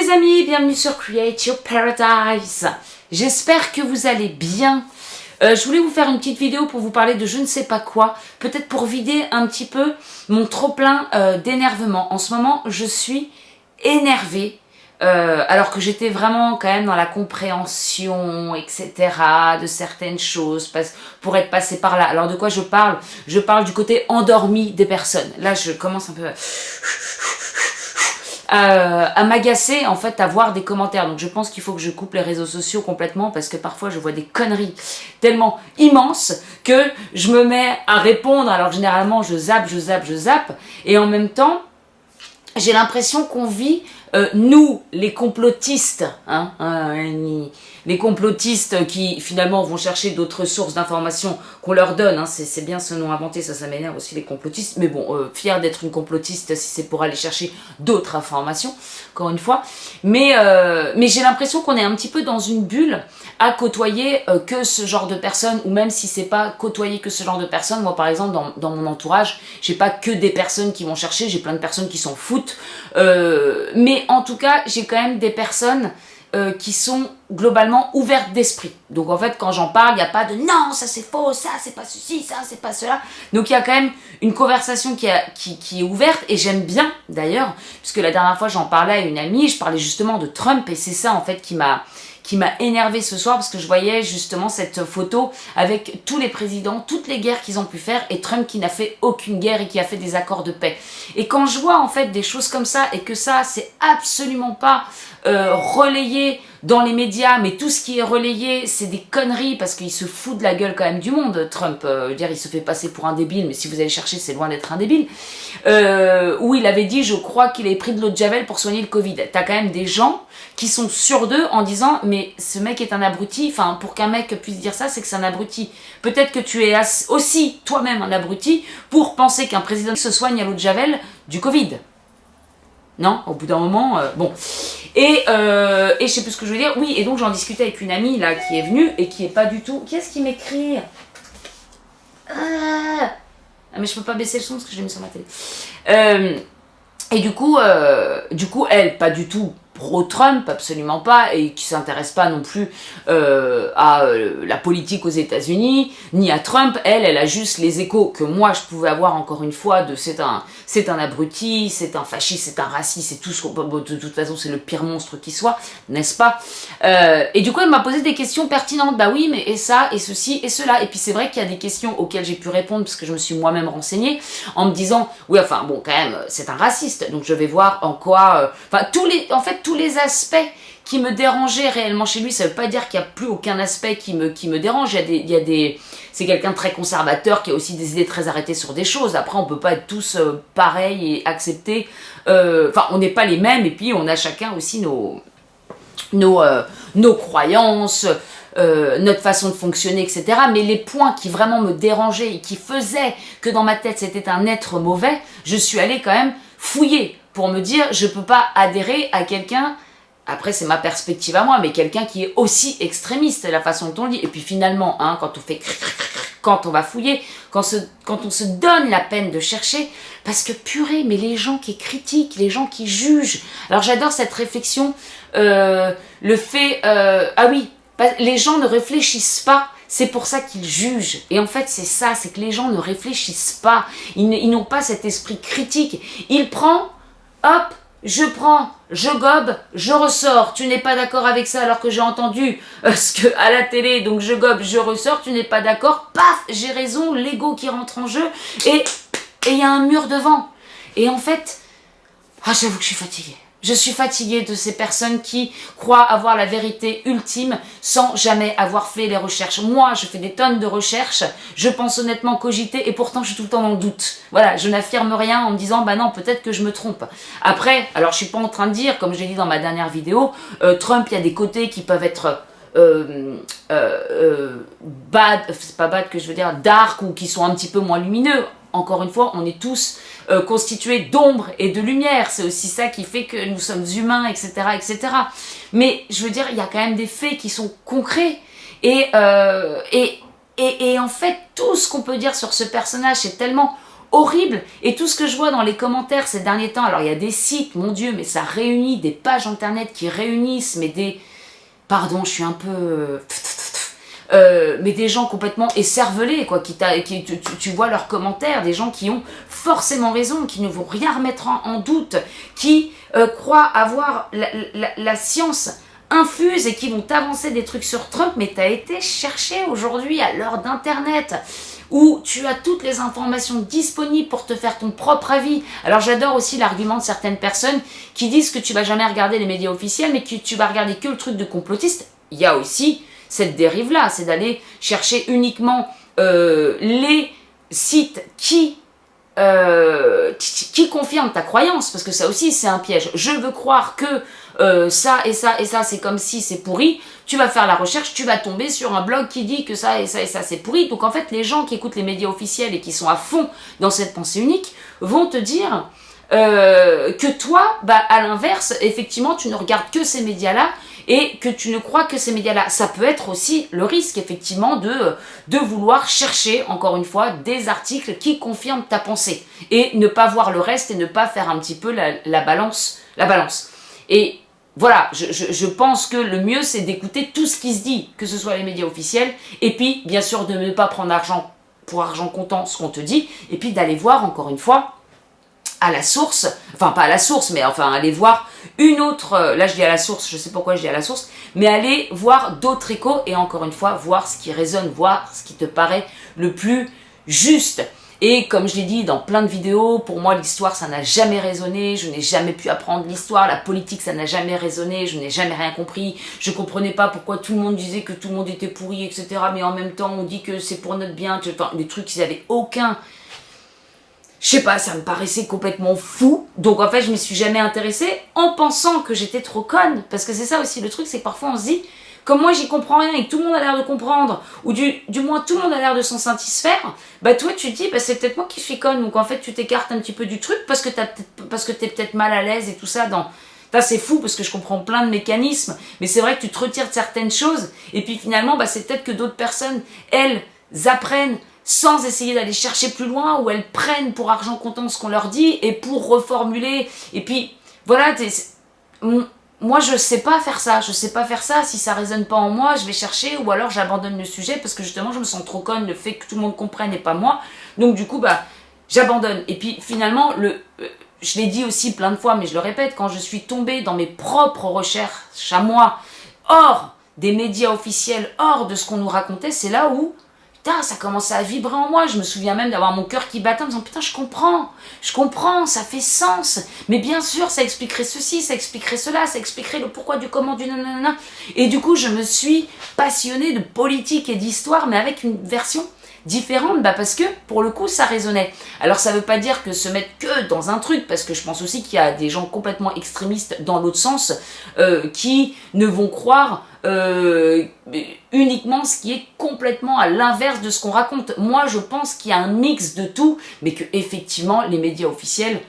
les amis, bienvenue sur Create Your Paradise. J'espère que vous allez bien. Je voulais vous faire une petite vidéo pour vous parler de je ne sais pas quoi, peut-être pour vider un petit peu mon trop-plein d'énervement. En ce moment, je suis énervée, alors que j'étais vraiment quand même dans la compréhension, etc., de certaines choses, pour être passée par là. Alors de quoi je parle? Je parle du côté endormi des personnes. Là, je commence un peu à m'agacer, en fait, à voir des commentaires. Donc je pense qu'il faut que je coupe les réseaux sociaux complètement, parce que parfois je vois des conneries tellement immenses que je me mets à répondre. Alors généralement je zappe, et en même temps j'ai l'impression qu'on vit, nous les complotistes, les complotistes qui finalement vont chercher d'autres sources d'informations qu'on leur donne, c'est bien ce nom inventé, ça m'énerve aussi les complotistes, mais bon, fier d'être une complotiste si c'est pour aller chercher d'autres informations, encore une fois, mais j'ai l'impression qu'on est un petit peu dans une bulle à côtoyer que ce genre de personnes, ou même si c'est pas côtoyer que ce genre de personnes. Moi par exemple dans mon entourage, j'ai pas que des personnes qui vont chercher, j'ai plein de personnes qui s'en foutent, mais en tout cas j'ai quand même des personnes qui sont globalement ouvertes d'esprit. Donc en fait quand j'en parle, il n'y a pas de non ça c'est faux, ça c'est pas ceci, ça c'est pas cela. Donc il y a quand même une conversation qui est ouverte, et j'aime bien d'ailleurs, puisque la dernière fois j'en parlais à une amie, je parlais justement de Trump, et c'est ça en fait qui m'a énervé ce soir, parce que je voyais justement cette photo avec tous les présidents, toutes les guerres qu'ils ont pu faire, et Trump qui n'a fait aucune guerre et qui a fait des accords de paix. Et quand je vois en fait des choses comme ça, et que ça c'est absolument pas relayé dans les médias, mais tout ce qui est relayé c'est des conneries, parce qu'il se fout de la gueule quand même du monde, Trump, il se fait passer pour un débile, mais si vous allez chercher c'est loin d'être un débile, où il avait dit, je crois qu'il avait pris de l'eau de Javel pour soigner le Covid. T'as quand même des gens qui sont sûrs d'eux en disant mais ce mec est un abruti. Enfin, pour qu'un mec puisse dire ça, c'est que c'est un abruti. Peut-être que tu es aussi toi-même un abruti pour penser qu'un président se soigne à l'eau de Javel du Covid. Non, au bout d'un moment, bon. Et je sais plus ce que je veux dire. Oui, et donc j'en discutais avec une amie là qui est venue et qui est pas du tout. Qu'est-ce qui m'écrit? Ah, mais je peux pas baisser le son parce que je l'ai mis sur ma télé. Et du coup, elle, pas du tout pro-Trump, absolument pas, et qui s'intéresse pas non plus à la politique aux États-Unis, ni à Trump. Elle a juste les échos que moi je pouvais avoir, encore une fois, de c'est un abruti, c'est un fasciste, c'est un raciste, c'est tout ce qu'on peut, de toute façon c'est le pire monstre qui soit, n'est-ce pas? Et du coup elle m'a posé des questions pertinentes, bah oui mais et ça, et ceci, et cela, et puis c'est vrai qu'il y a des questions auxquelles j'ai pu répondre parce que je me suis moi-même renseignée, en me disant, oui enfin bon quand même, c'est un raciste, donc je vais voir en quoi, tous les aspects qui me dérangeaient réellement chez lui. Ça veut pas dire qu'il n'y a plus aucun aspect qui me dérange. C'est quelqu'un de très conservateur qui a aussi des idées très arrêtées sur des choses. Après, on peut pas être tous pareils et accepter. On n'est pas les mêmes, et puis on a chacun aussi nos croyances, notre façon de fonctionner, etc. Mais les points qui vraiment me dérangeaient et qui faisaient que dans ma tête c'était un être mauvais, je suis allée quand même fouiller pour me dire, je peux pas adhérer à quelqu'un, après c'est ma perspective à moi, mais quelqu'un qui est aussi extrémiste, la façon dont on le dit. Et puis finalement, quand on va fouiller, quand on se donne la peine de chercher, parce que purée, mais les gens qui critiquent, les gens qui jugent, alors j'adore cette réflexion, le fait, les gens ne réfléchissent pas, c'est pour ça qu'ils jugent. Et en fait, c'est ça, c'est que les gens ne réfléchissent pas. Ils n'ont pas cet esprit critique. Ils prennent, hop, je prends, je gobe, je ressors. Tu n'es pas d'accord avec ça alors que j'ai entendu à la télé, donc je gobe, je ressors. Tu n'es pas d'accord, paf, j'ai raison, l'ego qui rentre en jeu, et il y a un mur devant. Et en fait, j'avoue que je suis fatiguée. Je suis fatiguée de ces personnes qui croient avoir la vérité ultime sans jamais avoir fait les recherches. Moi, je fais des tonnes de recherches, je pense honnêtement cogiter, et pourtant je suis tout le temps dans le doute. Voilà, je n'affirme rien en me disant, bah non, peut-être que je me trompe. Après, alors je suis pas en train de dire, comme j'ai dit dans ma dernière vidéo, Trump, il y a des côtés qui peuvent être bad, c'est pas bad que je veux dire, dark, ou qui sont un petit peu moins lumineux. Encore une fois, on est tous constitués d'ombre et de lumière. C'est aussi ça qui fait que nous sommes humains, etc., etc. Mais je veux dire, il y a quand même des faits qui sont concrets. Et en fait, tout ce qu'on peut dire sur ce personnage, c'est tellement horrible. Et tout ce que je vois dans les commentaires ces derniers temps, alors il y a des sites, mon Dieu, mais ça réunit des pages internet qui réunissent, mais des... Pardon, je suis un peu... mais des gens complètement écervelés, quoi, tu vois leurs commentaires, des gens qui ont forcément raison, qui ne vont rien remettre en doute, qui croient avoir la science infuse et qui vont t'avancer des trucs sur Trump, mais tu as été chercher aujourd'hui à l'heure d'internet où tu as toutes les informations disponibles pour te faire ton propre avis. Alors j'adore aussi l'argument de certaines personnes qui disent que tu vas jamais regarder les médias officiels, mais que tu vas regarder que le truc de complotiste. Il y a aussi cette dérive-là, c'est d'aller chercher uniquement les sites qui confirment ta croyance, parce que ça aussi c'est un piège. Je veux croire que ça et ça et ça c'est comme si c'est pourri, tu vas faire la recherche, tu vas tomber sur un blog qui dit que ça et ça et ça c'est pourri. Donc en fait les gens qui écoutent les médias officiels et qui sont à fond dans cette pensée unique vont te dire que toi, à l'inverse, effectivement tu ne regardes que ces médias-là et que tu ne crois que ces médias-là. Ça peut être aussi le risque, effectivement, de vouloir chercher, encore une fois, des articles qui confirment ta pensée et ne pas voir le reste et ne pas faire un petit peu la balance. Et voilà, je pense que le mieux, c'est d'écouter tout ce qui se dit, que ce soit les médias officiels, et puis, bien sûr, de ne pas prendre pour argent comptant ce qu'on te dit, et puis d'aller voir, encore une fois, à la source, enfin pas à la source, mais enfin aller voir une autre, là je dis à la source, je sais pourquoi je dis à la source, mais aller voir d'autres échos et encore une fois voir ce qui résonne, voir ce qui te paraît le plus juste. Et comme je l'ai dit dans plein de vidéos, pour moi l'histoire ça n'a jamais résonné, je n'ai jamais pu apprendre l'histoire, la politique ça n'a jamais résonné, je n'ai jamais rien compris, je comprenais pas pourquoi tout le monde disait que tout le monde était pourri, etc. Mais en même temps on dit que c'est pour notre bien, des trucs qui n'avaient aucun... Je sais pas, ça me paraissait complètement fou. Donc en fait, je m'y suis jamais intéressée en pensant que j'étais trop conne. Parce que c'est ça aussi le truc, c'est que parfois on se dit, comme moi j'y comprends rien et que tout le monde a l'air de comprendre, ou du moins tout le monde a l'air de s'en satisfaire, toi tu te dis, c'est peut-être moi qui suis conne. Donc en fait, tu t'écartes un petit peu du truc parce que t'es peut-être mal à l'aise et tout ça dans... c'est fou parce que je comprends plein de mécanismes, mais c'est vrai que tu te retires de certaines choses. Et puis finalement, c'est peut-être que d'autres personnes, elles, apprennent sans essayer d'aller chercher plus loin, ou elles prennent pour argent comptant ce qu'on leur dit, et pour reformuler, et puis, voilà, moi je sais pas faire ça, si ça résonne pas en moi, je vais chercher, ou alors j'abandonne le sujet, parce que justement je me sens trop conne, le fait que tout le monde comprenne et pas moi, donc du coup, j'abandonne, et puis finalement, je l'ai dit aussi plein de fois, mais je le répète, quand je suis tombée dans mes propres recherches à moi, hors des médias officiels, hors de ce qu'on nous racontait, c'est là où ça commençait à vibrer en moi. Je me souviens même d'avoir mon cœur qui battait en me disant putain, je comprends, ça fait sens. Mais bien sûr, ça expliquerait ceci, ça expliquerait cela, ça expliquerait le pourquoi du comment du nanana. Et du coup, je me suis passionnée de politique et d'histoire, mais avec une version différente, parce que pour le coup ça résonnait. Alors ça veut pas dire que se mettre que dans un truc, parce que je pense aussi qu'il y a des gens complètement extrémistes dans l'autre sens qui ne vont croire uniquement ce qui est complètement à l'inverse de ce qu'on raconte. Moi je pense qu'il y a un mix de tout, mais que effectivement les médias officiels,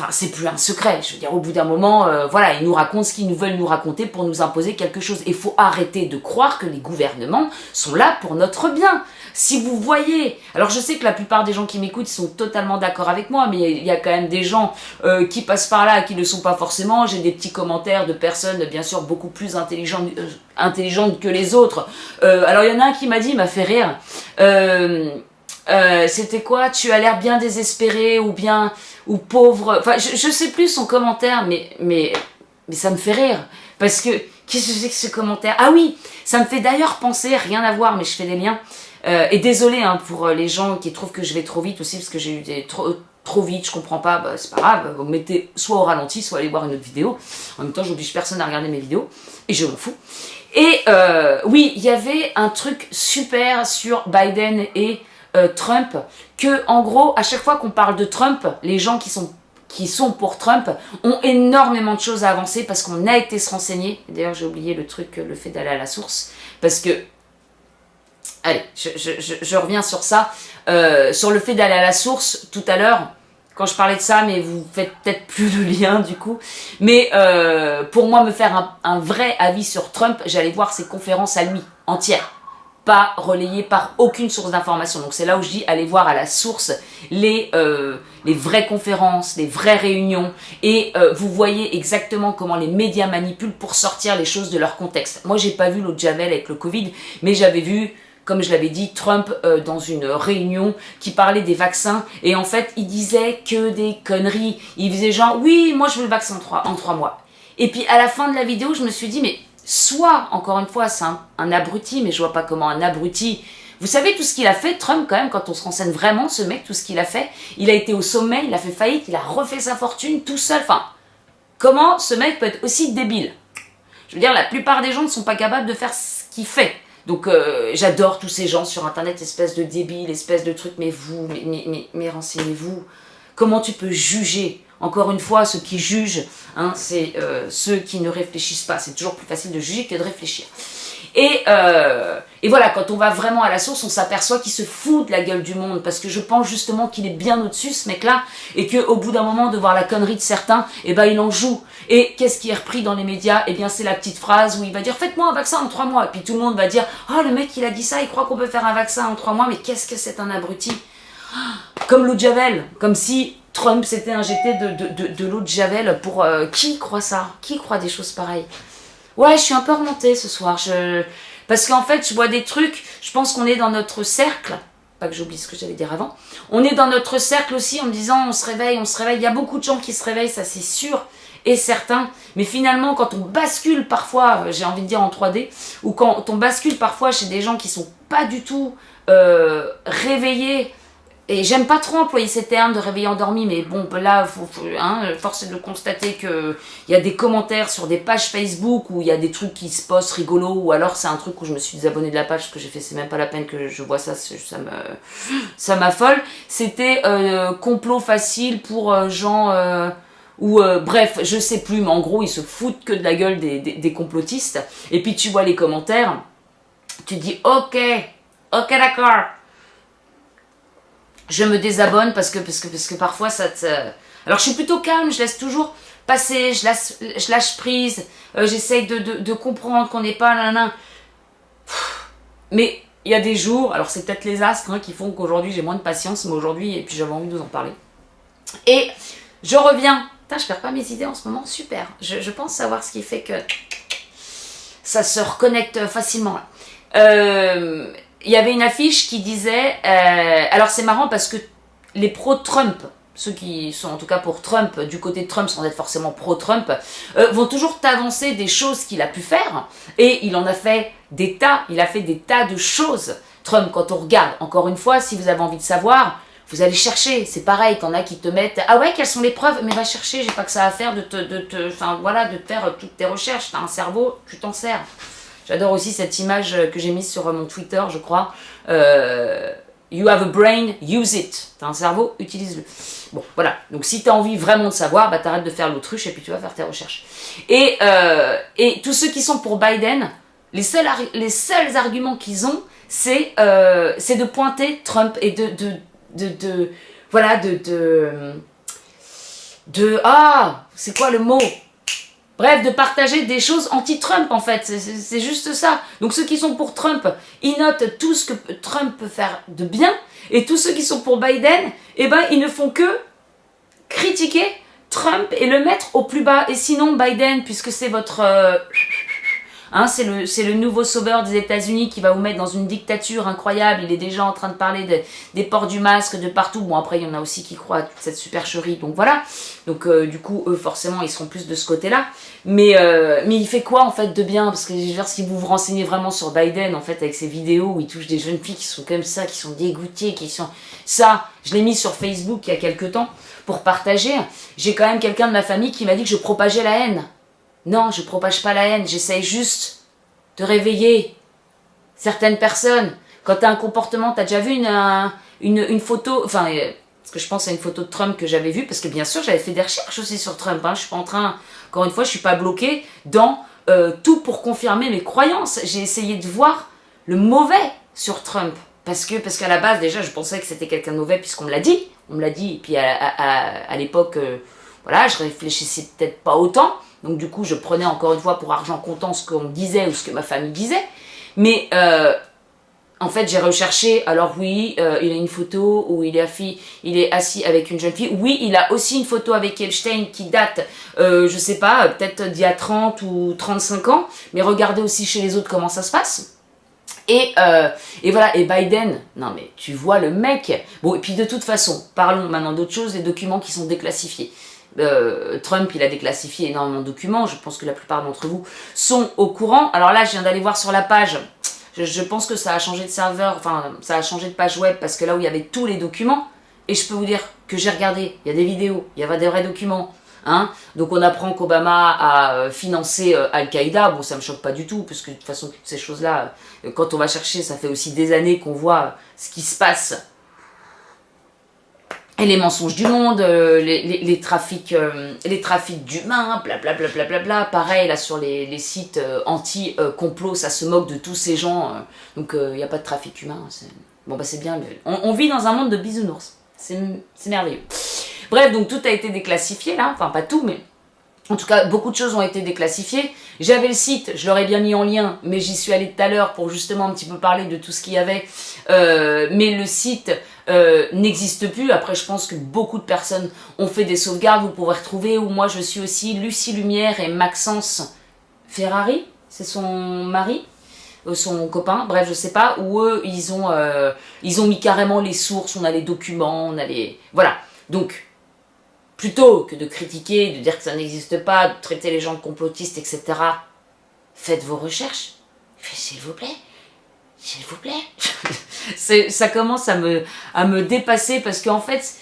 c'est plus un secret. Je veux dire, au bout d'un moment, ils nous racontent ce qu'ils veulent nous raconter pour nous imposer quelque chose. Il faut arrêter de croire que les gouvernements sont là pour notre bien. Si vous voyez... Alors, je sais que la plupart des gens qui m'écoutent sont totalement d'accord avec moi, mais il y a quand même des gens qui passent par là, qui ne le sont pas forcément. J'ai des petits commentaires de personnes, bien sûr, beaucoup plus intelligentes que les autres. Alors, il y en a un qui m'a dit, il m'a fait rire. C'était quoi? Tu as l'air bien désespéré ou pauvre. Enfin, je sais plus son commentaire, mais ça me fait rire. Parce que, qu'est-ce que c'est que ce commentaire? Ah oui, ça me fait d'ailleurs penser, rien à voir, mais je fais des liens. Et désolé pour les gens qui trouvent que je vais trop vite aussi, parce que j'ai eu trop vite, je comprends pas, c'est pas grave, vous mettez soit au ralenti, soit allez voir une autre vidéo. En même temps, j'oblige personne à regarder mes vidéos, et je m'en fous. Et oui, il y avait un truc super sur Biden et Trump, que en gros, à chaque fois qu'on parle de Trump, les gens qui sont pour Trump ont énormément de choses à avancer parce qu'on a été se renseigner. D'ailleurs, j'ai oublié le truc, le fait d'aller à la source, parce que allez, je reviens sur ça, sur le fait d'aller à la source tout à l'heure, quand je parlais de ça, mais vous faites peut-être plus le lien du coup. Mais pour moi, me faire un vrai avis sur Trump, j'allais voir ses conférences à lui, entières. pas relayé par aucune source d'information. Donc c'est là où je dis, allez voir à la source les vraies conférences, les vraies réunions, et vous voyez exactement comment les médias manipulent pour sortir les choses de leur contexte. Moi, j'ai pas vu l'eau de Javel avec le Covid, mais j'avais vu, comme je l'avais dit, Trump dans une réunion qui parlait des vaccins, et en fait, il disait que des conneries. Il faisait genre, oui, moi je veux le vaccin en 3 mois. Et puis à la fin de la vidéo, je me suis dit, mais soit, encore une fois, c'est un abruti, mais je vois pas comment un abruti... Vous savez tout ce qu'il a fait, Trump, quand même, quand on se renseigne vraiment, ce mec, tout ce qu'il a fait, il a été au sommet, il a fait faillite, il a refait sa fortune tout seul. Enfin, comment ce mec peut être aussi débile? Je veux dire, la plupart des gens ne sont pas capables de faire ce qu'il fait. Donc, j'adore tous ces gens sur Internet, espèce de débiles, espèce de trucs, mais vous, mais renseignez-vous. Comment tu peux juger? Encore une fois, ceux qui jugent, hein, c'est ceux qui ne réfléchissent pas. C'est toujours plus facile de juger que de réfléchir. Et voilà, quand on va vraiment à la source, on s'aperçoit qu'il se fout de la gueule du monde, parce que je pense justement qu'il est bien au-dessus, ce mec-là, et qu'au bout d'un moment, de voir la connerie de certains, eh ben il en joue. Et qu'est-ce qui est repris dans les médias? Eh bien, c'est la petite phrase où il va dire « Faites-moi un vaccin en 3 mois ». Et puis tout le monde va dire « Oh, le mec, il a dit ça, il croit qu'on peut faire un vaccin en 3 mois, mais qu'est-ce que c'est un abruti ?» Comme l'eau de Javel, comme si Trump s'était injecté de l'eau de Javel pour... qui croit ça? Qui croit des choses pareilles? Ouais, je suis un peu remontée ce soir. Parce qu'en fait, je vois des trucs, je pense qu'on est dans notre cercle. Pas que j'oublie ce que j'allais dire avant. On est dans notre cercle aussi en me disant on se réveille, on se réveille. Il y a beaucoup de gens qui se réveillent, ça c'est sûr et certain. Mais finalement, quand on bascule parfois, j'ai envie de dire en 3D, ou quand on bascule parfois chez des gens qui sont pas du tout réveillés, et j'aime pas trop employer ces termes de réveil endormi, mais bon, là, force est de constater qu'il y a des commentaires sur des pages Facebook où il y a des trucs qui se postent rigolos, ou alors c'est un truc où je me suis désabonnée de la page parce que j'ai fait, c'est même pas la peine que je vois ça, ça m'affole. C'était complot facile pour gens... bref, je sais plus, mais en gros, ils se foutent que de la gueule des complotistes. Et puis tu vois les commentaires, tu te dis, ok, d'accord. Je me désabonne parce que parfois ça te... Alors je suis plutôt calme, je laisse toujours passer, je lâche prise, j'essaye de comprendre qu'on n'est pas... Mais il y a des jours, alors c'est peut-être les astres qui font qu'aujourd'hui j'ai moins de patience, mais aujourd'hui, et puis j'avais envie de vous en parler. Et je reviens... Putain, je perds pas mes idées en ce moment, super. Je pense savoir ce qui fait que ça se reconnecte facilement là. Il y avait une affiche qui disait... alors c'est marrant parce que les pro-Trump, ceux qui sont en tout cas pour Trump, du côté de Trump sans être forcément pro-Trump, vont toujours t'avancer des choses qu'il a pu faire. Et il en a fait des tas, il a fait des tas de choses. Trump, quand on regarde, encore une fois, si vous avez envie de savoir, vous allez chercher. C'est pareil, t'en as qui te mettent... Ah ouais, quelles sont les preuves? Mais va chercher, j'ai pas que ça à faire de faire toutes tes recherches. T'as un cerveau, tu t'en sers. J'adore aussi cette image que j'ai mise sur mon Twitter, je crois. You have a brain, use it. T'as un cerveau, utilise-le. Bon, voilà. Donc si t'as envie vraiment de savoir, bah t'arrêtes de faire l'autruche et puis tu vas faire tes recherches. Et tous ceux qui sont pour Biden, les seuls arguments qu'ils ont, c'est de pointer Trump et c'est quoi le mot? Bref, de partager des choses anti-Trump, en fait. C'est juste ça. Donc, ceux qui sont pour Trump, ils notent tout ce que Trump peut faire de bien. Et tous ceux qui sont pour Biden, eh ben, ils ne font que critiquer Trump et le mettre au plus bas. Et sinon, Biden, puisque c'est votre... c'est le nouveau sauveur des États-Unis qui va vous mettre dans une dictature incroyable. Il est déjà en train de parler des ports du masque de partout. Bon, après, il y en a aussi qui croient à toute cette supercherie. Donc voilà. Donc du coup, eux, forcément, ils seront plus de ce côté-là. Mais il fait quoi, en fait, de bien? Parce que, je veux dire, si vous vous renseignez vraiment sur Biden, en fait, avec ses vidéos où il touche des jeunes filles qui sont comme ça, qui sont dégoûtées, qui sont... Ça, je l'ai mis sur Facebook il y a quelques temps pour partager. J'ai quand même quelqu'un de ma famille qui m'a dit que je propageais la haine. Non, je propage pas la haine, j'essaye juste de réveiller certaines personnes. Quand tu as un comportement, tu as déjà vu une photo, parce que je pense à une photo de Trump que j'avais vue, parce que bien sûr, j'avais fait des recherches aussi sur Trump. Je suis pas en train, encore une fois, je suis pas bloquée dans tout pour confirmer mes croyances. J'ai essayé de voir le mauvais sur Trump. Parce qu'à la base, déjà, je pensais que c'était quelqu'un de mauvais, puisqu'on me l'a dit. On me l'a dit, et puis à l'époque, je réfléchissais peut-être pas autant. Donc du coup, je prenais encore une fois pour argent comptant ce qu'on disait ou ce que ma famille disait. Mais En fait, j'ai recherché, alors oui, il a une photo où il est assis avec une jeune fille. Oui, il a aussi une photo avec Epstein qui date, je sais pas, peut-être d'il y a 30 ou 35 ans. Mais regardez aussi chez les autres comment ça se passe. Et voilà, et Biden, non mais tu vois le mec. Bon, et puis de toute façon, parlons maintenant d'autre chose, les documents qui sont déclassifiés. Trump, il a déclassifié énormément de documents, je pense que la plupart d'entre vous sont au courant. Alors là, je viens d'aller voir sur la page, je pense que ça a changé de serveur, enfin, ça a changé de page web, parce que là où il y avait tous les documents, et je peux vous dire que j'ai regardé, il y a des vidéos, il y avait des vrais documents. Hein, donc on apprend qu'Obama a financé Al-Qaïda. Bon, ça me choque pas du tout, parce que de toute façon, toutes ces choses-là, quand on va chercher, ça fait aussi des années qu'on voit ce qui se passe. Et les mensonges du monde, les trafics d'humains, blablabla. Bla bla bla. Pareil, là, sur les sites anti-complot, ça se moque de tous ces gens. Donc, il n'y a pas de trafic humain. Bon, bah c'est bien. On vit dans un monde de bisounours. C'est merveilleux. Bref, donc tout a été déclassifié là, enfin pas tout, mais en tout cas beaucoup de choses ont été déclassifiées. J'avais le site, je l'aurais bien mis en lien, mais j'y suis allée tout à l'heure pour justement un petit peu parler de tout ce qu'il y avait. Mais le site n'existe plus. Après, je pense que beaucoup de personnes ont fait des sauvegardes. Vous pourrez retrouver où moi je suis aussi Lucie Lumière et Maxence Ferrari, c'est son mari. Son copain, bref, je sais pas, où eux, ils ont mis carrément les sources, on a les documents, on a les... Voilà, donc... Plutôt que de critiquer, de dire que ça n'existe pas, de traiter les gens de complotistes, etc., faites vos recherches. S'il vous plaît. S'il vous plaît. Ça commence à me dépasser parce qu'en fait,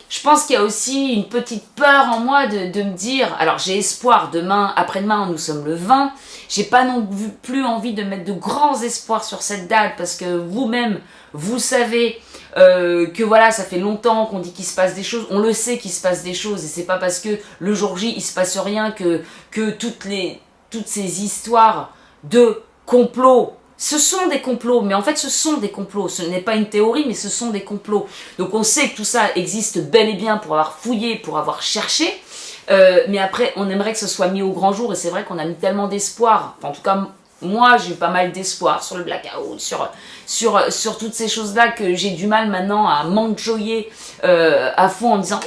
je pense qu'il y a aussi une petite peur en moi de me dire, alors j'ai espoir, demain, après-demain, nous sommes le 20, j'ai pas non plus envie de mettre de grands espoirs sur cette date parce que vous-même, vous savez que voilà, ça fait longtemps qu'on dit qu'il se passe des choses, on le sait qu'il se passe des choses et c'est pas parce que le jour J il se passe rien que toutes ces histoires de complots. Ce sont des complots, mais en fait ce sont des complots, ce n'est pas une théorie, mais ce sont des complots. Donc on sait que tout ça existe bel et bien pour avoir fouillé, pour avoir cherché, mais après on aimerait que ce soit mis au grand jour, et c'est vrai qu'on a mis tellement d'espoir, enfin, en tout cas moi j'ai eu pas mal d'espoir sur le blackout, sur toutes ces choses-là que j'ai du mal maintenant à m'enjoyer à fond en me disant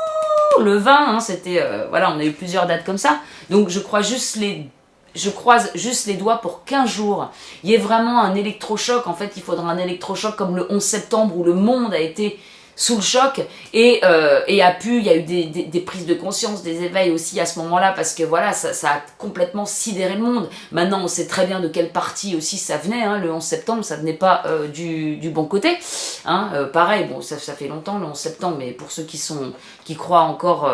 « le 20, hein, c'était... voilà, on a eu plusieurs dates comme ça, donc je croise juste les doigts pour qu'un jour, il y ait vraiment un électrochoc. En fait, il faudra un électrochoc comme le 11 septembre où le monde a été sous le choc et il y a eu des prises de conscience, des éveils aussi à ce moment-là parce que voilà, ça a complètement sidéré le monde. Maintenant, on sait très bien de quelle partie aussi ça venait, hein, le 11 septembre, ça venait pas du bon côté. Hein, pareil, bon, ça fait longtemps le 11 septembre, mais pour ceux qui croient encore...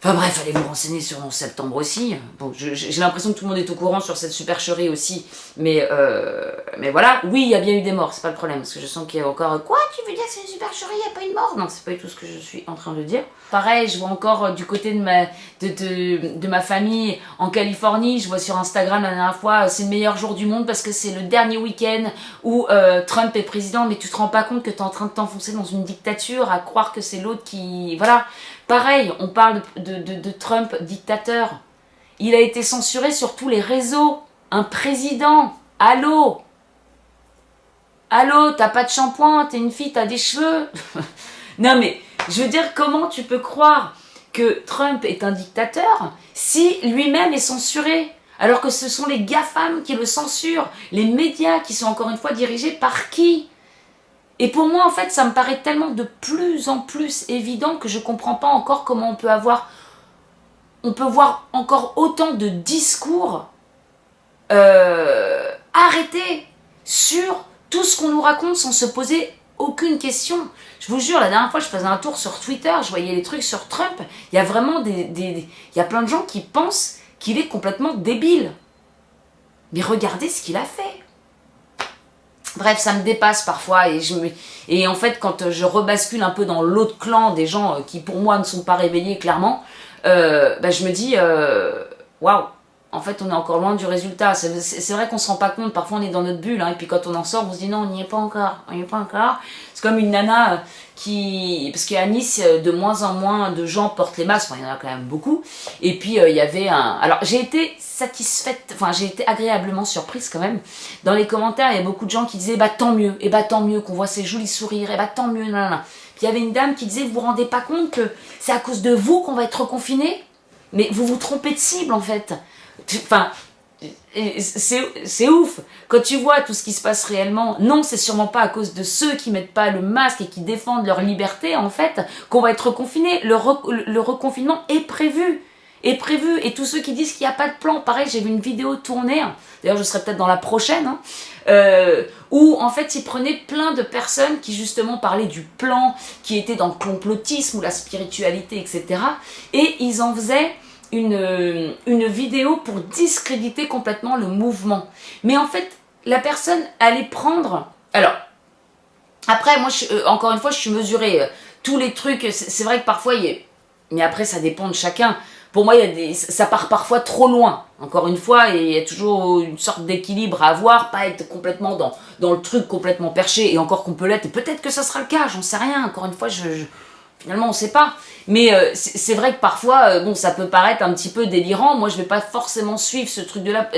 Enfin bref, allez vous renseigner sur le 11 septembre aussi. Bon, j'ai l'impression que tout le monde est au courant sur cette supercherie aussi. Mais voilà, oui, il y a bien eu des morts, c'est pas le problème. Parce que je sens qu'il y a encore... Quoi, tu veux dire que c'est une supercherie, il n'y a pas eu de mort? Non, c'est pas du tout ce que je suis en train de dire. Pareil, je vois encore du côté de ma famille en Californie, je vois sur Instagram la dernière fois, c'est le meilleur jour du monde parce que c'est le dernier week-end où Trump est président. Mais tu te rends pas compte que tu es en train de t'enfoncer dans une dictature, à croire que c'est l'autre qui... Voilà. Pareil, on parle de Trump dictateur. Il a été censuré sur tous les réseaux. Un président. Allô? Allô, t'as pas de shampoing, t'es une fille, t'as des cheveux. Non mais, je veux dire, comment tu peux croire que Trump est un dictateur si lui-même est censuré? Alors que ce sont les GAFAM qui le censurent. Les médias qui sont encore une fois dirigés par qui? Et pour moi, en fait, ça me paraît tellement de plus en plus évident que je ne comprends pas encore comment on peut voir encore autant de discours arrêtés sur tout ce qu'on nous raconte sans se poser aucune question. Je vous jure, la dernière fois, je faisais un tour sur Twitter, je voyais les trucs sur Trump. Il y a vraiment il y a plein de gens qui pensent qu'il est complètement débile. Mais regardez ce qu'il a fait. Bref, ça me dépasse parfois et en fait quand je un peu dans l'autre clan des gens qui pour moi ne sont pas réveillés clairement, je me dis waouh, en fait, on est encore loin du résultat. C'est vrai qu'on se rend pas compte, parfois on est dans notre bulle, hein, et puis quand on en sort, on se dit non, on n'y est pas encore, on n'y est pas encore. C'est comme une nana parce qu'à Nice, de moins en moins de gens portent les masques, enfin, il y en a quand même beaucoup, et puis il y avait alors j'ai été satisfaite, enfin j'ai été agréablement surprise quand même. Dans les commentaires, il y a beaucoup de gens qui disaient, bah tant mieux qu'on voit ces jolis sourires, et bah tant mieux, nanana. Puis il y avait une dame qui disait, vous vous rendez pas compte que c'est à cause de vous qu'on va être reconfiné? Mais vous vous trompez de cible en fait. Enfin, c'est ouf. Quand tu vois tout ce qui se passe réellement, non, c'est sûrement pas à cause de ceux qui mettent pas le masque et qui défendent leur liberté, en fait, qu'on va être reconfiné. Le reconfinement est prévu. Est prévu. Et tous ceux qui disent qu'il n'y a pas de plan, pareil, j'ai vu une vidéo tournée, d'ailleurs je serai peut-être dans la prochaine, où en fait ils prenaient plein de personnes qui justement parlaient du plan, qui étaient dans le complotisme ou la spiritualité, etc. Et ils en faisaient une vidéo pour discréditer complètement le mouvement. Mais en fait, la personne allait prendre... Alors, après, moi, encore une fois, je suis mesurée. Tous les trucs, c'est vrai que parfois, mais après, ça dépend de chacun. Pour moi, ça part parfois trop loin. Encore une fois, il y a toujours une sorte d'équilibre à avoir, pas être complètement dans le truc complètement perché, et encore qu'on peut l'être, et peut-être que ça sera le cas, j'en sais rien. Encore une fois, finalement, on ne sait pas. Mais c'est vrai que parfois, bon, ça peut paraître un petit peu délirant. Moi, je ne vais pas forcément suivre ce truc de là,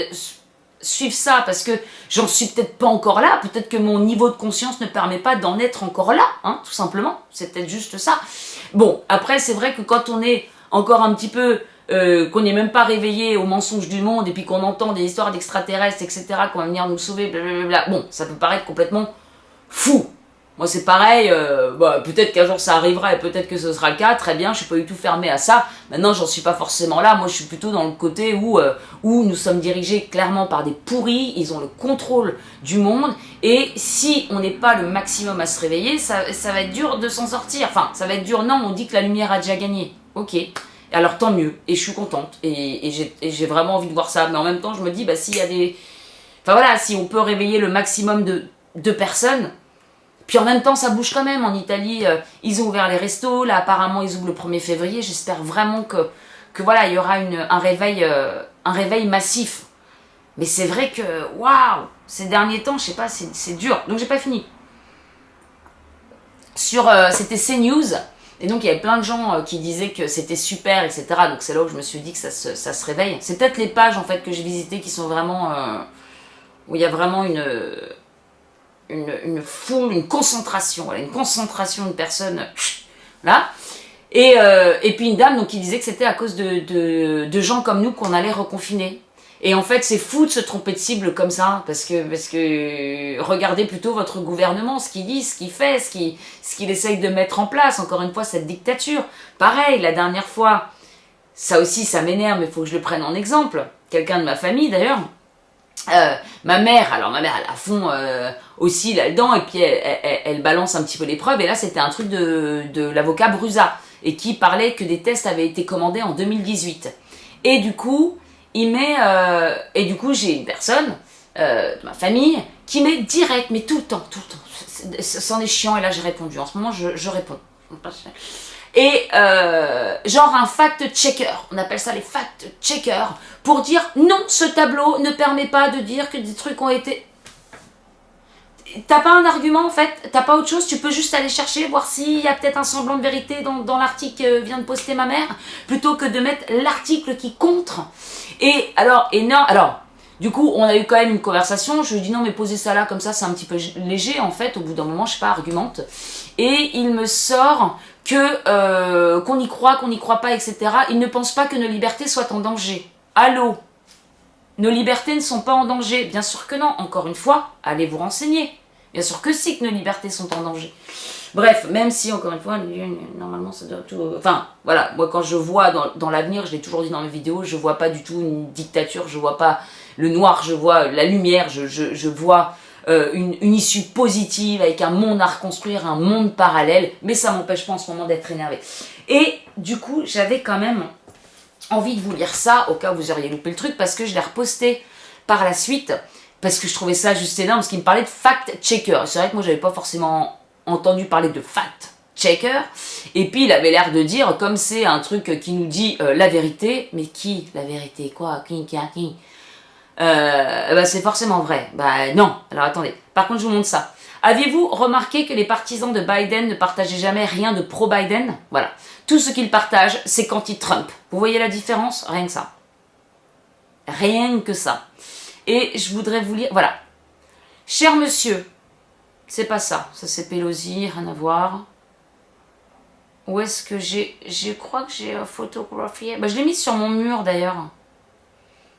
suivre ça, parce que j'en suis peut-être pas encore là. Peut-être que mon niveau de conscience ne permet pas d'en être encore là, hein, tout simplement. C'est peut-être juste ça. Bon, après, c'est vrai que quand on est encore un petit peu... qu'on n'est même pas réveillé aux mensonges du monde, et puis qu'on entend des histoires d'extraterrestres, etc., qu'on va venir nous sauver, blablabla. Bon, ça peut paraître complètement fou. Moi, c'est pareil, peut-être qu'un jour ça arrivera et peut-être que ce sera le cas, très bien, je suis pas du tout fermée à ça. Maintenant, j'en suis pas forcément là, moi je suis plutôt dans le côté où nous sommes dirigés clairement par des pourris, ils ont le contrôle du monde, et si on n'est pas le maximum à se réveiller, ça va être dur de s'en sortir. Enfin, ça va être dur, non, on dit que la lumière a déjà gagné, ok. Alors tant mieux, et je suis contente, et j'ai vraiment envie de voir ça, mais en même temps, je me dis, s'il y a des... Enfin voilà, si on peut réveiller le maximum de personnes... Puis en même temps, ça bouge quand même. En Italie, ils ont ouvert les restos. Là, apparemment, ils ouvrent le 1er février. J'espère vraiment que voilà, il y aura un réveil massif. Mais c'est vrai que, waouh, ces derniers temps, je sais pas, c'est dur. Donc, j'ai pas fini. C'était CNews. Et donc, il y avait plein de gens qui disaient que c'était super, etc. Donc, c'est là où je me suis dit que ça se réveille. C'est peut-être les pages, en fait, que j'ai visitées qui sont vraiment... où il y a vraiment une foule, une concentration de personnes là, et puis une dame donc qui disait que c'était à cause de gens comme nous qu'on allait reconfiner. Et en fait, c'est fou de se tromper de cible comme ça, parce que regardez plutôt votre gouvernement, ce qu'il dit, ce qu'il fait, ce qu'il essaye de mettre en place. Encore une fois, cette dictature. Pareil, la dernière fois, ça aussi, ça m'énerve, mais il faut que je le prenne en exemple. Quelqu'un de ma famille d'ailleurs. Ma mère, elle a à fond aussi là-dedans, et puis elle balance un petit peu les preuves, et là c'était un truc de l'avocat Brusa, et qui parlait que des tests avaient été commandés en 2018. Et du coup, j'ai une personne de ma famille qui met direct, mais tout le temps, c'en est chiant, et là j'ai répondu, en ce moment je réponds. Et genre un fact-checker, on appelle ça les fact-checkers, pour dire non, ce tableau ne permet pas de dire que des trucs ont été... T'as pas un argument en fait, t'as pas autre chose, tu peux juste aller chercher, voir s'il y a peut-être un semblant de vérité dans l'article que vient de poster ma mère, plutôt que de mettre l'article qui contre. Et alors, du coup, on a eu quand même une conversation, je lui ai dit non mais posez ça là, comme ça c'est un petit peu léger en fait, au bout d'un moment, je sais pas, argumente. Et il me sort qu'on y croit pas, etc. Il ne pense pas que nos libertés soient en danger. Allô? Nos libertés ne sont pas en danger. Bien sûr que non. Encore une fois, allez vous renseigner. Bien sûr que si, que nos libertés sont en danger. Bref, même si, encore une fois, normalement, ça doit tout... Enfin, voilà, moi, quand je vois dans l'avenir, je l'ai toujours dit dans mes vidéos, je vois pas du tout une dictature, je vois pas le noir, je vois la lumière, je vois une issue positive avec un monde à reconstruire, un monde parallèle, mais ça m'empêche pas en ce moment d'être énervée. Et du coup, j'avais quand même envie de vous lire ça, au cas où vous auriez loupé le truc, parce que je l'ai reposté par la suite, parce que je trouvais ça juste énorme, parce qu'il me parlait de fact-checker. C'est vrai que moi, j'avais pas forcément entendu parler de fact-checker. fact-checker. Et puis il avait l'air de dire, comme c'est un truc qui nous dit la vérité, mais qui la vérité? Quoi? Qui? Bah c'est forcément vrai. Bah non. Alors attendez. Par contre, je vous montre ça. Avez-vous remarqué que les partisans de Biden ne partageaient jamais rien de pro-Biden? Voilà. Tout ce qu'ils partagent, c'est qu'anti-Trump. Vous voyez la différence? Rien que ça. Rien que ça. Et je voudrais vous lire... Voilà. Cher monsieur, c'est pas ça. Ça c'est Pelosi, rien à voir. Où est-ce que j'ai... Je crois que j'ai photographié... Bah je l'ai mis sur mon mur d'ailleurs.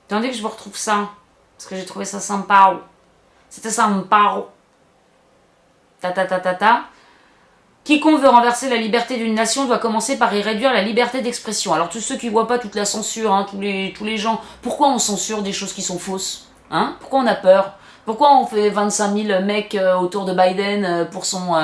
Attendez que je vous retrouve ça. Parce que j'ai trouvé ça sympa. C'était sympa. Ta. Quiconque veut renverser la liberté d'une nation doit commencer par y réduire la liberté d'expression. Alors tous ceux qui voient pas toute la censure, hein, tous les gens, pourquoi on censure des choses qui sont fausses, hein? Pourquoi on a peur? Pourquoi on fait 25 000 mecs autour de Biden pour son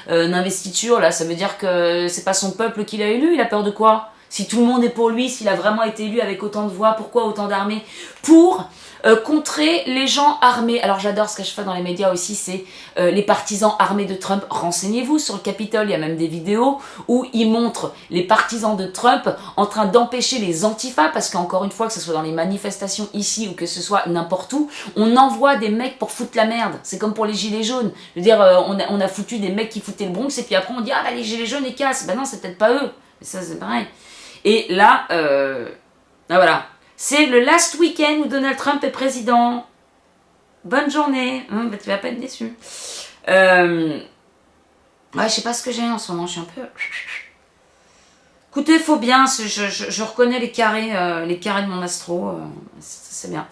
investiture là? Ça veut dire que c'est pas son peuple qui l'a élu, il a peur de quoi? Si tout le monde est pour lui, s'il a vraiment été élu avec autant de voix, pourquoi autant d'armées? Pour contrer les gens armés. Alors j'adore ce que je fais dans les médias aussi, c'est les partisans armés de Trump. Renseignez-vous sur le Capitole, il y a même des vidéos où ils montrent les partisans de Trump en train d'empêcher les antifas, parce qu'encore une fois, que ce soit dans les manifestations ici ou que ce soit n'importe où, on envoie des mecs pour foutre la merde. C'est comme pour les gilets jaunes. Je veux dire, on a foutu des mecs qui foutaient le Bronx et puis après on dit ah bah les gilets jaunes ils cassent. Bah non, c'est peut-être pas eux. Mais ça c'est pareil. Et là, voilà. C'est le last week-end où Donald Trump est président. Bonne journée. Bah, tu vas pas être déçu. Ouais, je sais pas ce que j'ai en ce moment. Je suis un peu... Écoutez, faut bien. Je reconnais les carrés de mon astro. C'est bien.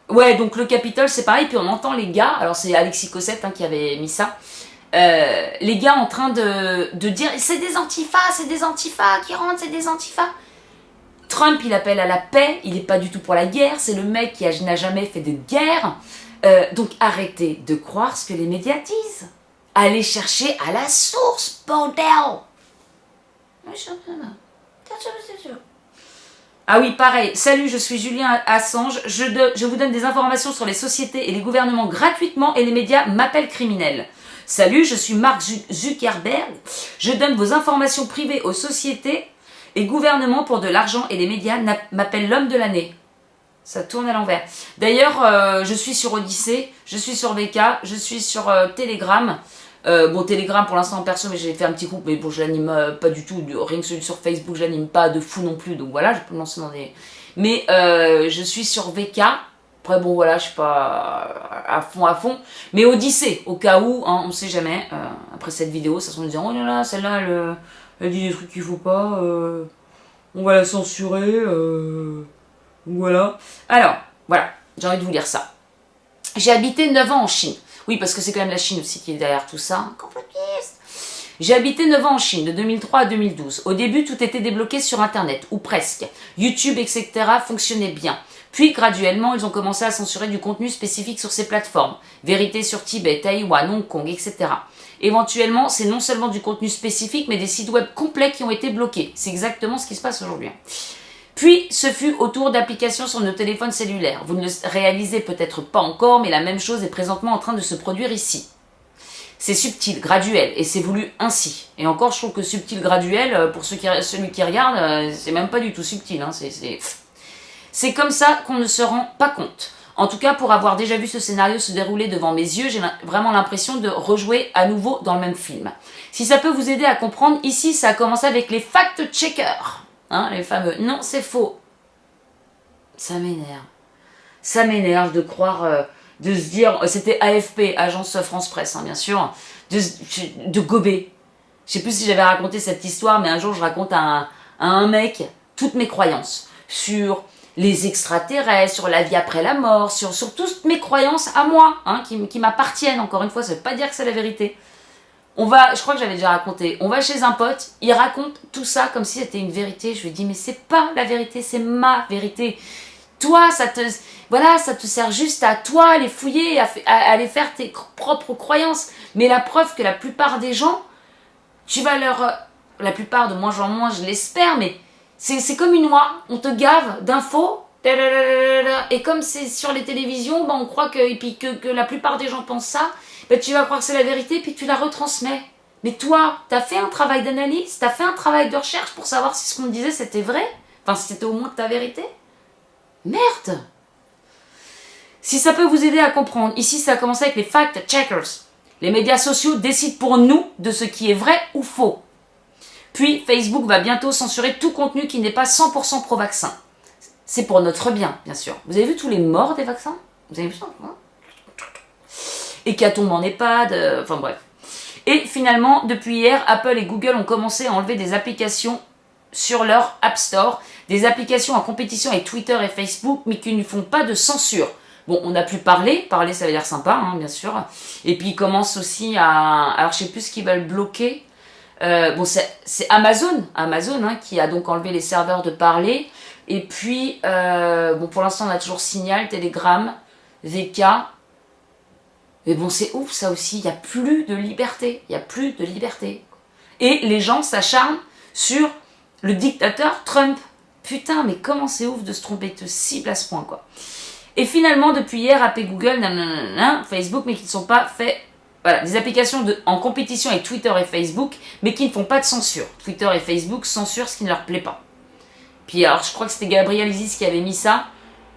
Ouais, donc le Capitole, c'est pareil. Puis on entend les gars. Alors c'est Alexis Cossette qui avait mis ça. Les gars en train de dire c'est des antifas qui rentrent, c'est des antifas. Trump, il appelle à la paix, il n'est pas du tout pour la guerre, c'est le mec qui n'a jamais fait de guerre. Donc arrêtez de croire ce que les médias disent. Allez chercher à la source, bordel. Ah oui, pareil. Salut, je suis Julien Assange. Je vous donne des informations sur les sociétés et les gouvernements gratuitement et les médias m'appellent criminel. Salut, je suis Mark Zuckerberg. Je donne vos informations privées aux sociétés et gouvernements pour de l'argent et les médias m'appellent l'homme de l'année. Ça tourne à l'envers. D'ailleurs, je suis sur Odyssée, je suis sur VK, je suis sur Telegram. Bon, Telegram pour l'instant en perso, mais j'ai fait un petit groupe, mais bon, je l'anime pas du tout. Rien que celui sur Facebook, je l'anime pas de fou non plus. Donc voilà, je peux me lancer dans des... Mais je suis sur VK. Après, bon, voilà, je suis pas à fond. Mais Odyssée, au cas où, hein, on sait jamais. Après cette vidéo, ça se dit, oh là là, celle-là, elle dit des trucs qu'il faut pas. On va la censurer. Voilà. Alors, voilà, j'ai envie de vous lire ça. J'ai habité 9 ans en Chine. Oui, parce que c'est quand même la Chine aussi qui est derrière tout ça. Complotiste. J'ai habité 9 ans en Chine, de 2003 à 2012. Au début, tout était débloqué sur Internet, ou presque. YouTube, etc. fonctionnait bien. Puis, graduellement, ils ont commencé à censurer du contenu spécifique sur ces plateformes. Vérité sur Tibet, Taïwan, Hong Kong, etc. Éventuellement, c'est non seulement du contenu spécifique, mais des sites web complets qui ont été bloqués. C'est exactement ce qui se passe aujourd'hui. Puis, ce fut au tour d'applications sur nos téléphones cellulaires. Vous ne le réalisez peut-être pas encore, mais la même chose est présentement en train de se produire ici. C'est subtil, graduel, et c'est voulu ainsi. Et encore, je trouve que subtil, graduel, pour celui qui regarde, c'est même pas du tout subtil. Hein, c'est comme ça qu'on ne se rend pas compte. En tout cas, pour avoir déjà vu ce scénario se dérouler devant mes yeux, j'ai vraiment l'impression de rejouer à nouveau dans le même film. Si ça peut vous aider à comprendre, ici, ça a commencé avec les fact-checkers. Hein, les fameux « non, c'est faux ». Ça m'énerve. Ça m'énerve de croire, de se dire, c'était AFP, Agence France Presse, hein, bien sûr, de gober. Je sais plus si j'avais raconté cette histoire, mais un jour je raconte à un mec toutes mes croyances sur les extraterrestres, sur la vie après la mort, sur toutes mes croyances à moi, hein, qui m'appartiennent. Encore une fois, ça veut pas dire que c'est la vérité. Je crois que j'avais déjà raconté, on va chez un pote, il raconte tout ça comme si c'était une vérité. Je lui dis, mais c'est pas la vérité, c'est ma vérité. Toi, ça te sert juste à toi, à les fouiller, à aller faire tes propres croyances. Mais la preuve que la plupart des gens, la plupart de moins en moins, je l'espère, mais c'est comme une oie, on te gave d'infos, et comme c'est sur les télévisions, on croit que la plupart des gens pensent ça, tu vas croire que c'est la vérité, puis tu la retransmets. Mais toi, t'as fait un travail d'analyse, t'as fait un travail de recherche pour savoir si ce qu'on disait c'était vrai? Enfin, si c'était au moins ta vérité? Merde! Si ça peut vous aider à comprendre, ici ça a commencé avec les fact-checkers. Les médias sociaux décident pour nous de ce qui est vrai ou faux. Puis Facebook va bientôt censurer tout contenu qui n'est pas 100% pro-vaccin. C'est pour notre bien, bien sûr. Vous avez vu tous les morts des vaccins? Vous avez vu ça, hein? Hécatombe en EHPAD, enfin bref. Et finalement, depuis hier, Apple et Google ont commencé à enlever des applications sur leur App Store, des applications en compétition avec Twitter et Facebook, mais qui ne font pas de censure. Bon, on a pu parler ça veut dire sympa, hein, bien sûr. Et puis ils commencent aussi à... Alors je sais plus ce qu'ils veulent bloquer. Bon, c'est Amazon hein, qui a donc enlevé les serveurs de parler. Et puis, bon, pour l'instant on a toujours Signal, Telegram, VK. Mais bon, c'est ouf ça aussi, il n'y a plus de liberté. Il n'y a plus de liberté. Et les gens s'acharnent sur le dictateur Trump. Putain, mais comment c'est ouf de se tromper de cible à ce point, quoi. Et finalement, depuis hier, Apple et Google, Facebook, mais qui ne sont pas faits... Voilà, des applications en compétition avec Twitter et Facebook, mais qui ne font pas de censure. Twitter et Facebook censurent ce qui ne leur plaît pas. Puis alors, je crois que c'était Gabrielle Isis qui avait mis ça,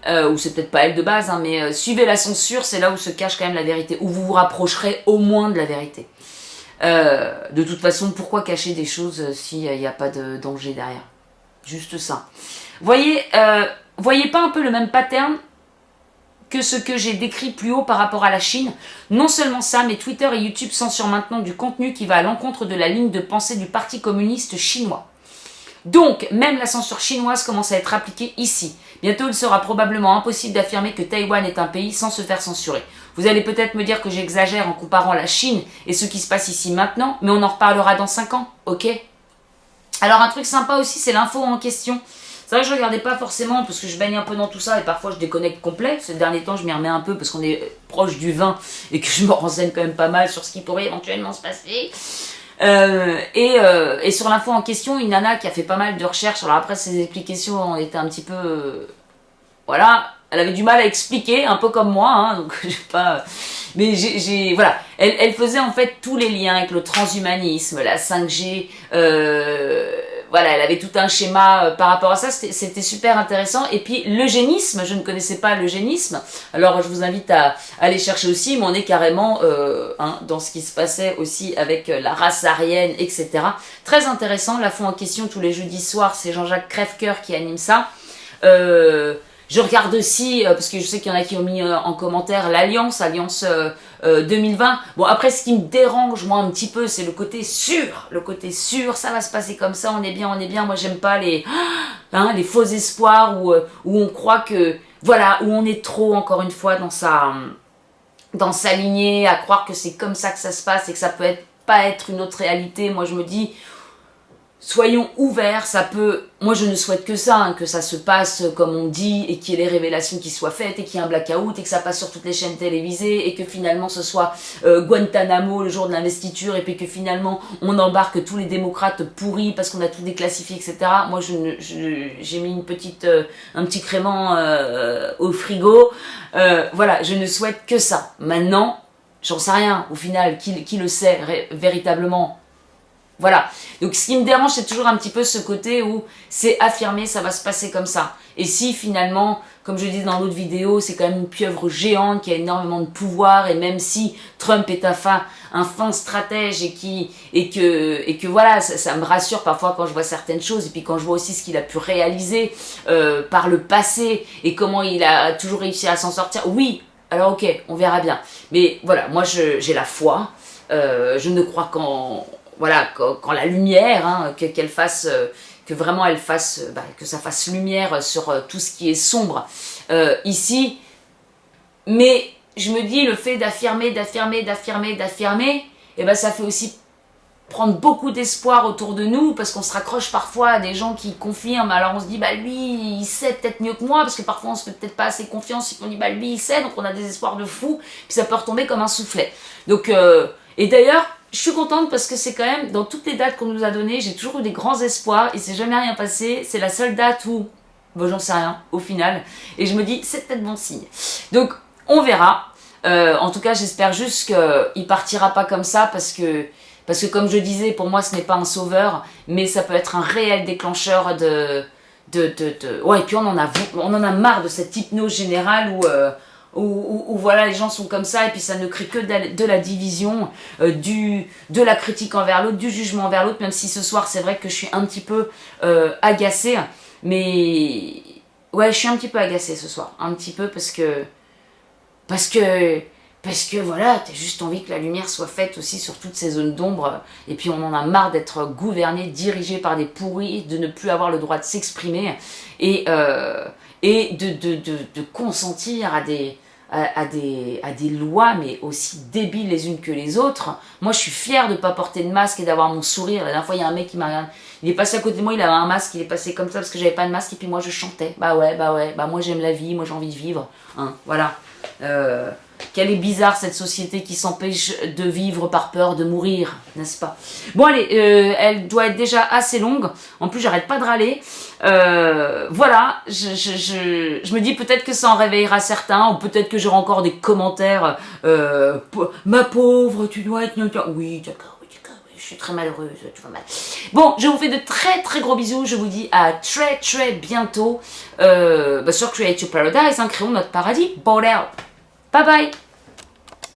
ou c'est peut-être pas elle de base, hein, mais suivez la censure, c'est là où se cache quand même la vérité, où vous vous rapprocherez au moins de la vérité. De toute façon, pourquoi cacher des choses s'il n'y a pas de danger derrière? Juste ça. Voyez pas un peu le même pattern que ce que j'ai décrit plus haut par rapport à la Chine? Non seulement ça, mais Twitter et YouTube censurent maintenant du contenu qui va à l'encontre de la ligne de pensée du Parti communiste chinois. Donc, même la censure chinoise commence à être appliquée ici. Bientôt, il sera probablement impossible d'affirmer que Taïwan est un pays sans se faire censurer. Vous allez peut-être me dire que j'exagère en comparant la Chine et ce qui se passe ici maintenant, mais on en reparlera dans 5 ans, ok? Alors, un truc sympa aussi, c'est l'info en question. C'est vrai que je regardais pas forcément parce que je baigne un peu dans tout ça et parfois je déconnecte complet. Ces derniers temps, je m'y remets un peu parce qu'on est proche du 20 et que je me renseigne quand même pas mal sur ce qui pourrait éventuellement se passer. Et sur l'info en question, une nana qui a fait pas mal de recherches. Alors après, ses explications étaient un petit peu... voilà, elle avait du mal à expliquer, un peu comme moi, hein, donc j'ai pas... Mais voilà, elle faisait en fait tous les liens avec le transhumanisme, la 5G, voilà, elle avait tout un schéma par rapport à ça, c'était super intéressant. Et puis l'eugénisme, je ne connaissais pas l'eugénisme, alors je vous invite à aller chercher aussi, mais on est carrément dans ce qui se passait aussi avec la race aryenne, etc. Très intéressant, la fond en question tous les jeudis soirs, c'est Jean-Jacques Crèvecoeur qui anime ça. Je regarde aussi, parce que je sais qu'il y en a qui ont mis en commentaire l'Alliance 2020. Bon, après, ce qui me dérange, moi, un petit peu, c'est le côté sûr. Le côté sûr, ça va se passer comme ça, on est bien, on est bien. Moi, j'aime pas les faux espoirs où on croit que, voilà, où on est trop, encore une fois, dans sa lignée, à croire que c'est comme ça que ça se passe et que ça peut pas être une autre réalité. Moi, je me dis... soyons ouverts, ça peut... Moi, je ne souhaite que ça, hein, que ça se passe comme on dit, et qu'il y ait les révélations qui soient faites, et qu'il y ait un blackout, et que ça passe sur toutes les chaînes télévisées, et que finalement ce soit Guantanamo le jour de l'investiture, et puis que finalement on embarque tous les démocrates pourris parce qu'on a tout déclassifié, etc. Moi, j'ai mis un petit crément au frigo. Voilà, je ne souhaite que ça. Maintenant, j'en sais rien, au final, qui le sait véritablement? Voilà, donc ce qui me dérange, c'est toujours un petit peu ce côté où c'est affirmé, ça va se passer comme ça. Et si finalement, comme je dis dans l'autre vidéo, c'est quand même une pieuvre géante qui a énormément de pouvoir, et même si Trump est un fin stratège et que voilà, ça me rassure parfois quand je vois certaines choses, et puis quand je vois aussi ce qu'il a pu réaliser par le passé, et comment il a toujours réussi à s'en sortir, oui, alors ok, on verra bien. Mais voilà, moi j'ai la foi, je ne crois qu'en... Voilà, quand la lumière, hein, qu'elle fasse, que vraiment elle fasse, que ça fasse lumière sur tout ce qui est sombre ici. Mais je me dis, le fait d'affirmer, et ben ça fait aussi prendre beaucoup d'espoir autour de nous, parce qu'on se raccroche parfois à des gens qui confirment. Alors on se dit, bah lui, il sait peut-être mieux que moi, parce que parfois on se fait peut-être pas assez confiance, on dit, bah lui, il sait, donc on a des espoirs de fou, puis ça peut retomber comme un soufflet. Donc, et d'ailleurs, je suis contente parce que c'est quand même, dans toutes les dates qu'on nous a données, j'ai toujours eu des grands espoirs, il s'est jamais rien passé. C'est la seule date où, bon, j'en sais rien, au final. Et je me dis, c'est peut-être bon signe. Donc, on verra. En tout cas, j'espère juste qu'il partira pas comme ça, parce que Parce que comme je disais, pour moi, ce n'est pas un sauveur, mais ça peut être un réel déclencheur Ouais, et puis on en a marre de cette hypnose générale où voilà, les gens sont comme ça et puis ça ne crée que de la division, de la critique envers l'autre, du jugement envers l'autre, même si ce soir c'est vrai que je suis un petit peu agacée, mais ouais, je suis un petit peu agacée ce soir, un petit peu parce que voilà, t'as juste envie que la lumière soit faite aussi sur toutes ces zones d'ombre, et puis on en a marre d'être gouverné, dirigé par des pourris, de ne plus avoir le droit de s'exprimer, et de consentir à des lois, mais aussi débiles les unes que les autres. Moi, je suis fière de ne pas porter de masque et d'avoir mon sourire. La dernière fois, il y a un mec qui m'a regardé, il est passé à côté de moi, il avait un masque, il est passé comme ça parce que j'avais pas de masque, et puis moi, je chantais. Bah ouais, moi j'aime la vie, moi j'ai envie de vivre. Hein, voilà. Quelle est bizarre cette société qui s'empêche de vivre par peur de mourir, n'est-ce pas? Bon allez, elle doit être déjà assez longue. En plus, j'arrête pas de râler. Voilà, je me dis peut-être que ça en réveillera certains, ou peut-être que j'aurai encore des commentaires. Ma pauvre, tu dois être... Oui, d'accord, oui, d'accord, oui, je suis très malheureuse, tu vas mal. Bon, je vous fais de très très gros bisous. Je vous dis à très très bientôt sur Create Your Paradise, hein, créons notre paradis. Ball out. Bye bye.